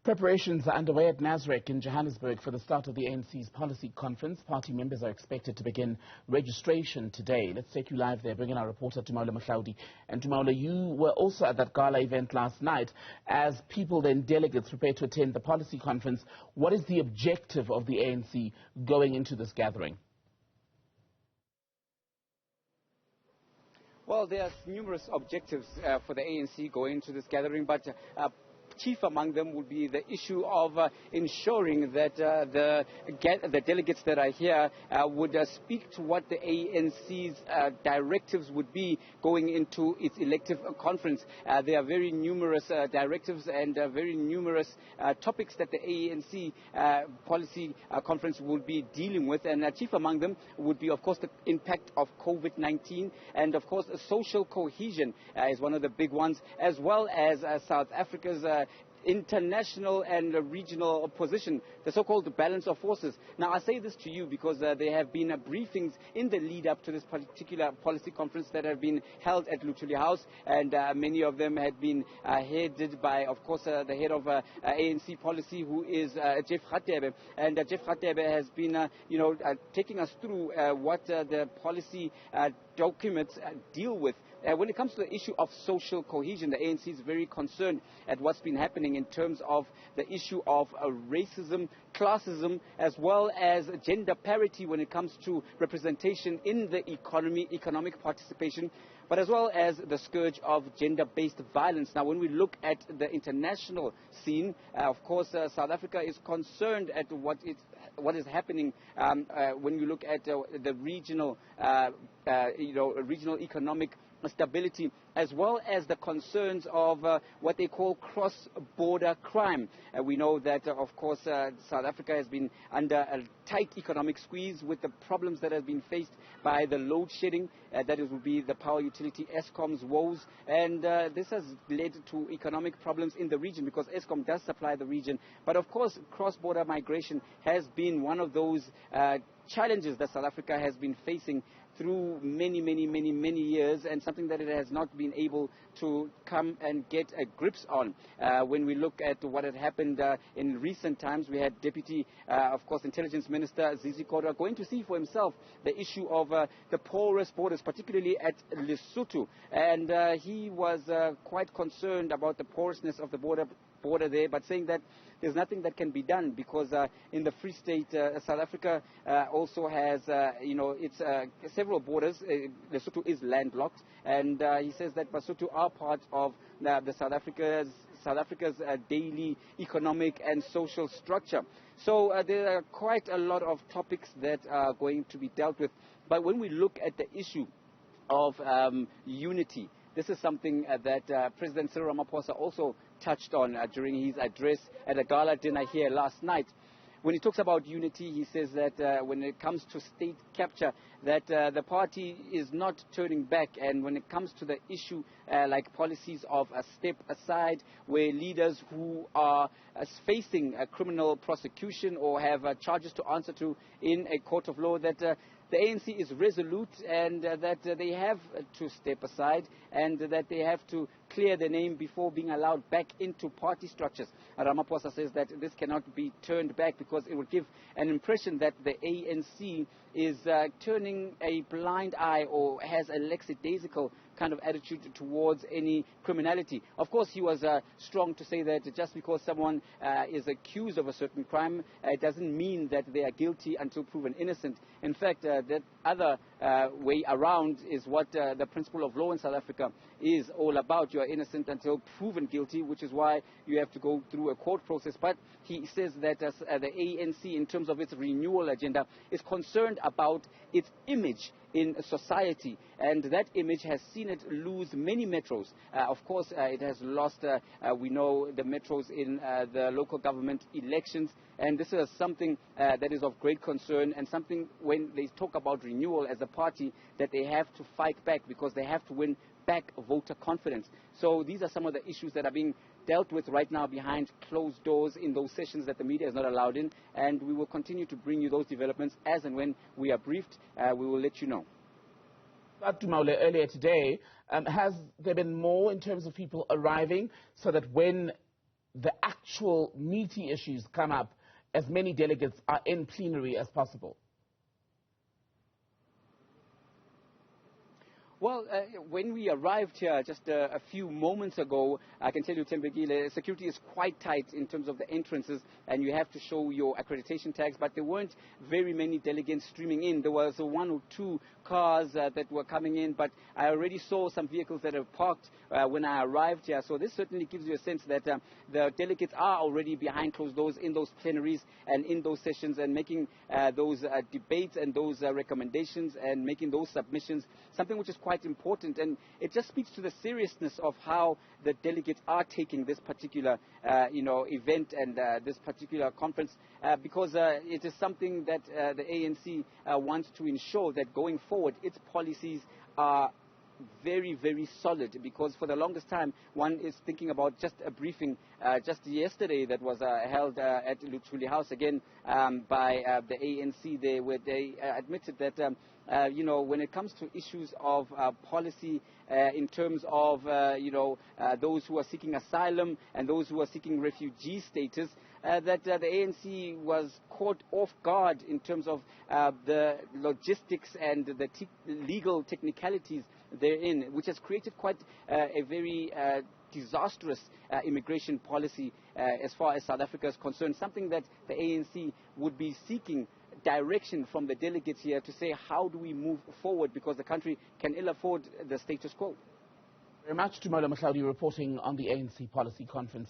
Preparations are underway at Nasrec in Johannesburg for the start of the ANC's policy conference. Party members are expected to begin registration today. Let's take you live there, bring in our reporter Tumaole Mohlaoli. And Tumaole, you were also at that gala event last night. As people then, delegates, prepare to attend the policy conference, what is the objective of the ANC going into this gathering? Well, there are numerous objectives for the ANC going into this gathering, but chief among them would be the issue of ensuring that the delegates that are here would speak to what the ANC's directives would be going into its elective conference. There are very numerous directives and very numerous topics that the ANC policy conference will be dealing with, and chief among them would be, of course, the impact of COVID-19, and of course social cohesion is one of the big ones, as well as South Africa's international and regional position, the so-called balance of forces. Now, I say this to you because there have been briefings in the lead-up to this particular policy conference that have been held at Luthuli House, and many of them had been headed by, of course, the head of ANC policy, who is Jeff Radebe. And Jeff Radebe has been, taking us through what the policy documents deal with. When it comes to the issue of social cohesion, the ANC is very concerned at what's been happening in terms of the issue of racism, classism, as well as gender parity when it comes to representation in the economy, economic participation, but as well as the scourge of gender-based violence. Now, when we look at the international scene, of course, South Africa is concerned at what is happening when you look at the regional, regional economic stability, as well as the concerns of what they call cross-border crime. We know that, of course, South Africa has been under a tight economic squeeze with the problems that have been faced by the load shedding. That would be the power utility Eskom's woes, and this has led to economic problems in the region because Eskom does supply the region. But of course, cross-border migration has been one of those challenges that South Africa has been facing through many years, and something that it has not been able to come and get grips on. When we look at what had happened in recent times, we had Deputy, of course, Intelligence Minister Zizi Kodwa going to see for himself the issue of the porous borders, particularly at Lesotho, and he was quite concerned about the porousness of the border there, but saying that there's nothing that can be done because in the Free State, South Africa also has, its several borders. Lesotho is landlocked, and he says that Lesotho are part of the South Africa's daily economic and social structure. So there are quite a lot of topics that are going to be dealt with. But when we look at the issue of unity, this is something that President Cyril Ramaphosa also touched on during his address at a gala dinner here last night. When he talks about unity, he says that when it comes to state capture, that the party is not turning back. And when it comes to the issue like policies of a step aside, where leaders who are facing a criminal prosecution or have charges to answer to in a court of law, that the ANC is resolute and that they have to step aside and that they have to clear their name before being allowed back into party structures. Ramaphosa says that this cannot be turned back because it would give an impression that the ANC is turning a blind eye or has a lackadaisical kind of attitude towards any criminality. Of course, he was strong to say that just because someone is accused of a certain crime, it doesn't mean that they are guilty until proven innocent. In fact, that other way around is what the principle of law in South Africa is all about. You are innocent until proven guilty, which is why you have to go through a court process. But he says that the ANC, in terms of its renewal agenda, is concerned about its image in society, and that image has seen it lose many metros. Of course, it has lost, we know, the metros in the local government elections, and this is something that is of great concern, and something when they talk about renewal as a party that they have to fight back because they have to win back voter confidence. So these are some of the issues that are being dealt with right now behind closed doors in those sessions that the media is not allowed in, and we will continue to bring you those developments as and when we are briefed. We will let you know. Tumaole, earlier today, has there been more in terms of people arriving so that when the actual meaty issues come up as many delegates are in plenary as possible? Well, when we arrived here just a few moments ago, I can tell you, Tembekile, security is quite tight in terms of the entrances, and you have to show your accreditation tags, but there weren't very many delegates streaming in. There was one or two cars that were coming in, but I already saw some vehicles that are parked when I arrived here, so this certainly gives you a sense that the delegates are already behind closed doors in those plenaries and in those sessions and making those debates and those recommendations and making those submissions, something which is quite important, and it just speaks to the seriousness of how the delegates are taking this particular event and this particular conference, because it is something that the ANC wants to ensure that going forward its policies are very, very solid, because for the longest time one is thinking about just a briefing just yesterday that was held at Luthuli House again by the ANC there, where they admitted that when it comes to issues of policy in terms of those who are seeking asylum and those who are seeking refugee status, that the ANC was caught off guard in terms of the logistics and the legal technicalities therein, which has created quite a very disastrous immigration policy as far as South Africa is concerned, something that the ANC would be seeking direction from the delegates here to say, how do we move forward, because the country can ill afford the status quo. Very much. Tumaole Mohlaoli reporting on the ANC policy conference.